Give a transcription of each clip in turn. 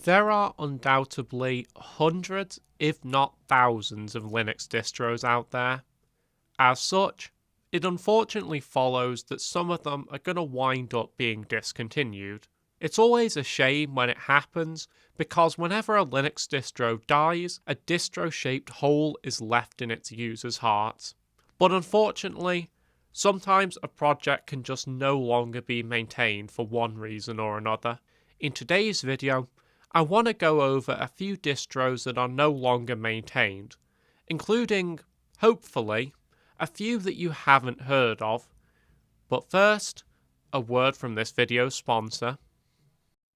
There are undoubtedly hundreds, if not thousands, of Linux distros out there. As such, it unfortunately follows that some of them are going to wind up being discontinued. It's always a shame when it happens, because whenever a Linux distro dies, a distro-shaped hole is left in its users' hearts. But unfortunately, sometimes a project can just no longer be maintained for one reason or another. In today's video, I want to go over a few distros that are no longer maintained, including, hopefully, a few that you haven't heard of. But first, a word from this video's sponsor.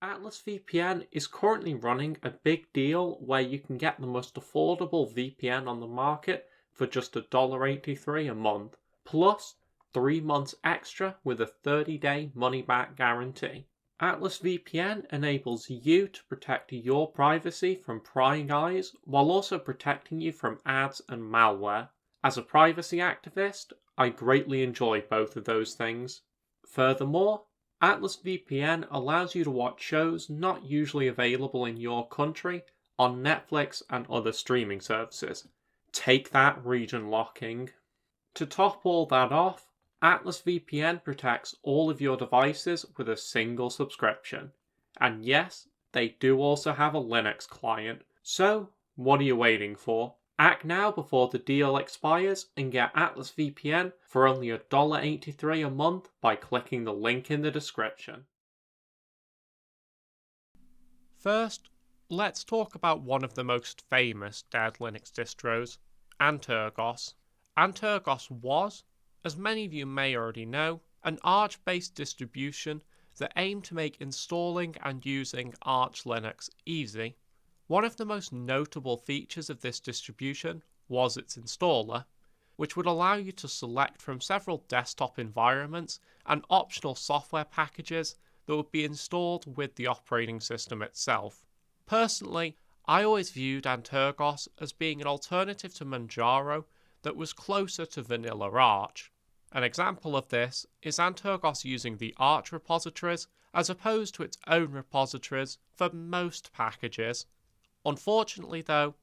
Atlas VPN is currently running a big deal where you can get the most affordable VPN on the market for just $1.83 a month, plus 3 months extra with a 30-day money-back guarantee. Atlas VPN enables you to protect your privacy from prying eyes while also protecting you from ads and malware. As a privacy activist, I greatly enjoy both of those things. Furthermore, Atlas VPN allows you to watch shows not usually available in your country on Netflix and other streaming services. Take that, region locking. To top all that off, Atlas VPN protects all of your devices with a single subscription. And yes, they do also have a Linux client. So, what are you waiting for? Act now before the deal expires and get Atlas VPN for only $1.83 a month by clicking the link in the description. First, let's talk about one of the most famous dead Linux distros, Antargos. Antargos was, as many of you may already know, an Arch-based distribution that aimed to make installing and using Arch Linux easy. One of the most notable features of this distribution was its installer, which would allow you to select from several desktop environments and optional software packages that would be installed with the operating system itself. Personally, I always viewed Antargos as being an alternative to Manjaro that was closer to vanilla Arch. An example of this is Antargos using the Arch repositories as opposed to its own repositories for most packages. Unfortunately though,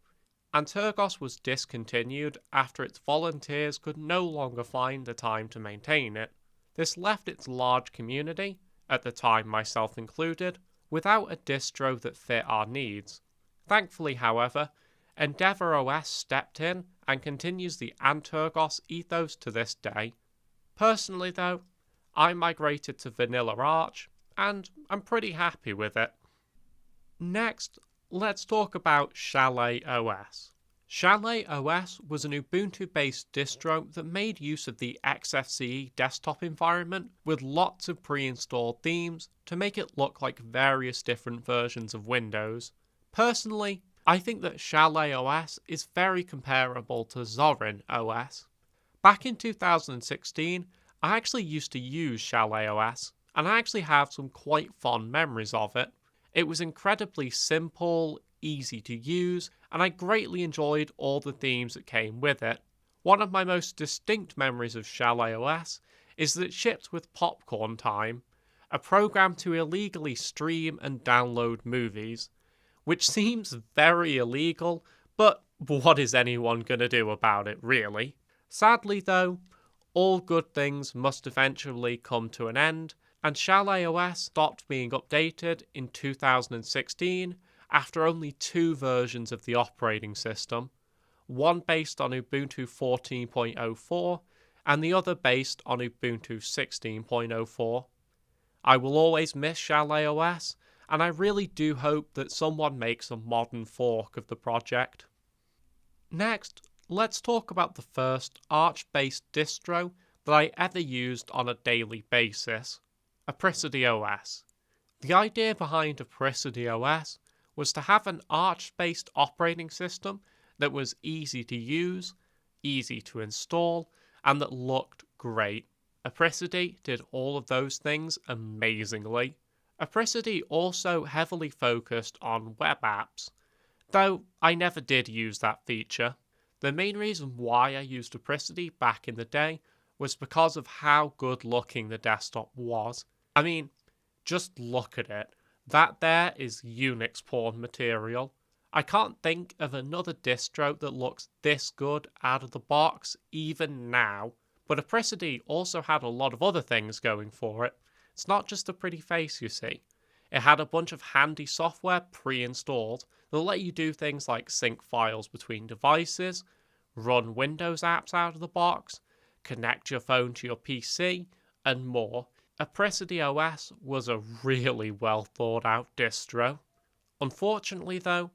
Antargos was discontinued after its volunteers could no longer find the time to maintain it. This left its large community, at the time myself included, without a distro that fit our needs. Thankfully, however, Endeavour OS stepped in and continues the Antargos ethos to this day. Personally though, I migrated to vanilla Arch, and I'm pretty happy with it. Next, let's talk about Chalet OS. Chalet OS was an Ubuntu-based distro that made use of the XFCE desktop environment with lots of pre-installed themes to make it look like various different versions of Windows. Personally, I think that Chalet OS is very comparable to Zorin OS. Back in 2016, I actually used to use Chalet OS, and I actually have some quite fond memories of it. It was incredibly simple, easy to use, and I greatly enjoyed all the themes that came with it. One of my most distinct memories of Chalet OS is that it shipped with Popcorn Time, a program to illegally stream and download movies, which seems very illegal, but what is anyone gonna do about it, really? Sadly though, all good things must eventually come to an end, and Chalet OS stopped being updated in 2016 after only 2 versions of the operating system, one based on Ubuntu 14.04 and the other based on Ubuntu 16.04. I will always miss Chalet OS, and I really do hope that someone makes a modern fork of the project. Next, let's talk about the first Arch-based distro that I ever used on a daily basis, Oppressor OS. The idea behind Oppressor OS was to have an Arch-based operating system that was easy to use, easy to install, and that looked great. Oppressor did all of those things amazingly. Oppressor also heavily focused on web apps, though I never did use that feature. The main reason why I used Oppressor back in the day was because of how good looking the desktop was. I mean, just look at it. That there is Unix porn material. I can't think of another distro that looks this good out of the box, even now. But Oppressor also had a lot of other things going for it. It's not just a pretty face, you see. It had a bunch of handy software pre-installed that let you do things like sync files between devices, run Windows apps out of the box, connect your phone to your PC, and more. Oppressor OS was a really well thought out distro. Unfortunately though,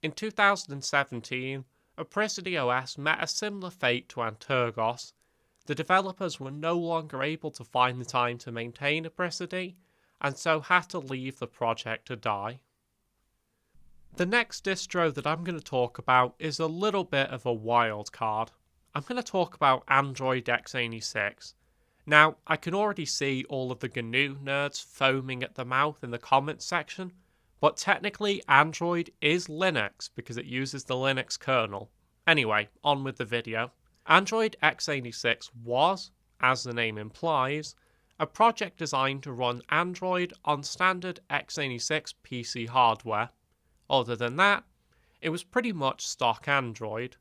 in 2017, Oppressor OS met a similar fate to Antargos. The developers were no longer able to find the time to maintain Oppressor, and so had to leave the project to die. The next distro that I'm going to talk about is a little bit of a wild card. I'm going to talk about Android x86. Now, I can already see all of the GNU nerds foaming at the mouth in the comments section, but technically Android is Linux because it uses the Linux kernel. Anyway, on with the video. Android x86 was, as the name implies, a project designed to run Android on standard x86 PC hardware. Other than that, it was pretty much stock Android.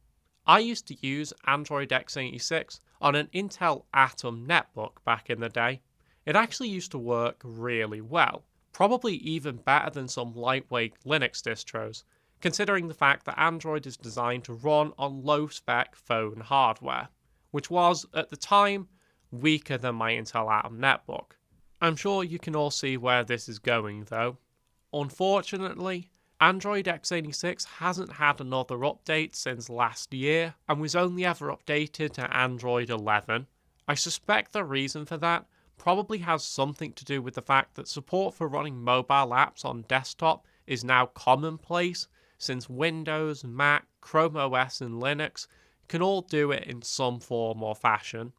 I used to use Android x86 on an Intel Atom netbook back in the day. It actually used to work really well, probably even better than some lightweight Linux distros, considering the fact that Android is designed to run on low-spec phone hardware, which was, at the time, weaker than my Intel Atom netbook. I'm sure you can all see where this is going though. Unfortunately, Android x86 hasn't had another update since last year and was only ever updated to Android 11. I suspect the reason for that probably has something to do with the fact that support for running mobile apps on desktop is now commonplace, since Windows, Mac, Chrome OS and Linux can all do it in some form or fashion.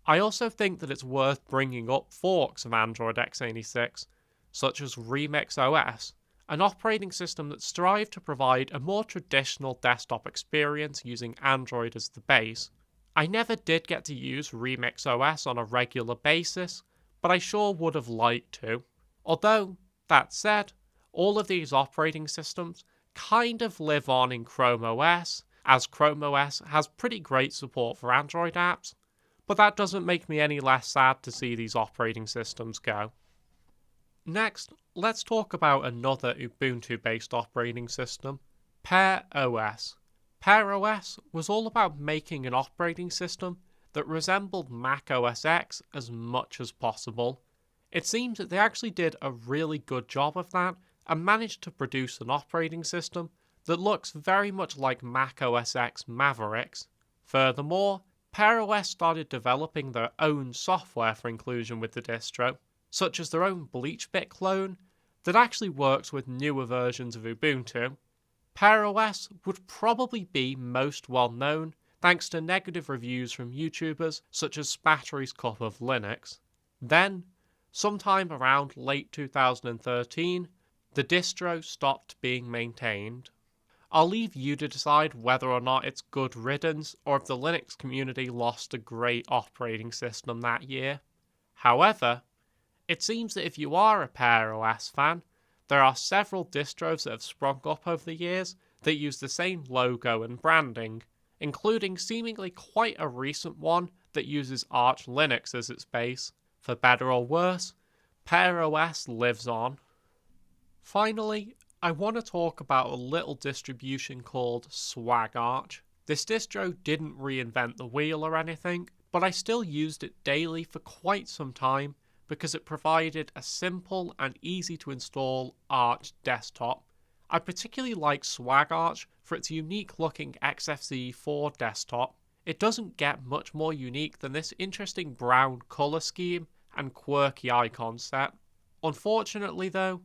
I also think that it's worth bringing up forks of Android x86, such as Remix OS, an operating system that strived to provide a more traditional desktop experience using Android as the base. I never did get to use Remix OS on a regular basis, but I sure would have liked to. Although, that said, all of these operating systems kind of live on in Chrome OS, as Chrome OS has pretty great support for Android apps, but that doesn't make me any less sad to see these operating systems go. Next, let's talk about another Ubuntu-based operating system, PairOS. PairOS was all about making an operating system that resembled Mac OS X as much as possible. It seems that they actually did a really good job of that and managed to produce an operating system that looks very much like Mac OS X Mavericks. Furthermore, PairOS started developing their own software for inclusion with the distro, such as their own BleachBit clone that actually works with newer versions of Ubuntu. PairOS would probably be most well known thanks to negative reviews from YouTubers such as Spattery's Cup of Linux. Then, sometime around late 2013, the distro stopped being maintained. I'll leave you to decide whether or not it's good riddance or if the Linux community lost a great operating system that year. However, it seems that if you are a PairOS fan, there are several distros that have sprung up over the years that use the same logo and branding, including seemingly quite a recent one that uses Arch Linux as its base. For better or worse, PairOS lives on. Finally, I want to talk about a little distribution called SwagArch. This distro didn't reinvent the wheel or anything, but I still used it daily for quite some time because it provided a simple and easy to install Arch desktop. I particularly like SwagArch for its unique looking XFCE4 desktop. It doesn't get much more unique than this interesting brown colour scheme and quirky icon set. Unfortunately though,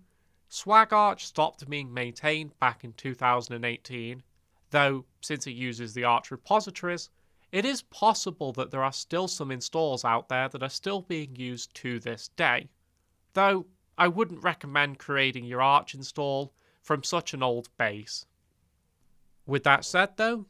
SwagArch stopped being maintained back in 2018, though since it uses the Arch repositories, it is possible that there are still some installs out there that are still being used to this day, though I wouldn't recommend creating your Arch install from such an old base. With that said though,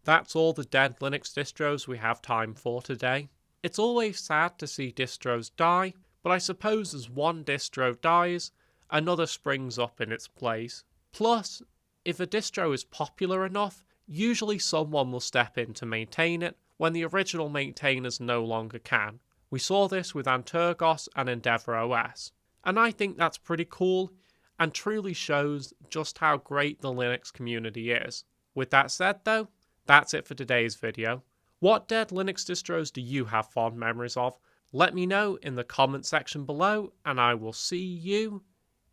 that's all the dead Linux distros we have time for today. It's always sad to see distros die, but I suppose as one distro dies, another springs up in its place. Plus, if a distro is popular enough, usually someone will step in to maintain it when the original maintainers no longer can. We saw this with Antargos and Endeavour OS, and I think that's pretty cool and truly shows just how great the Linux community is. With that said though, that's it for today's video. What dead Linux distros do you have fond memories of? Let me know in the comment section below, and I will see you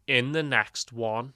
in the next one.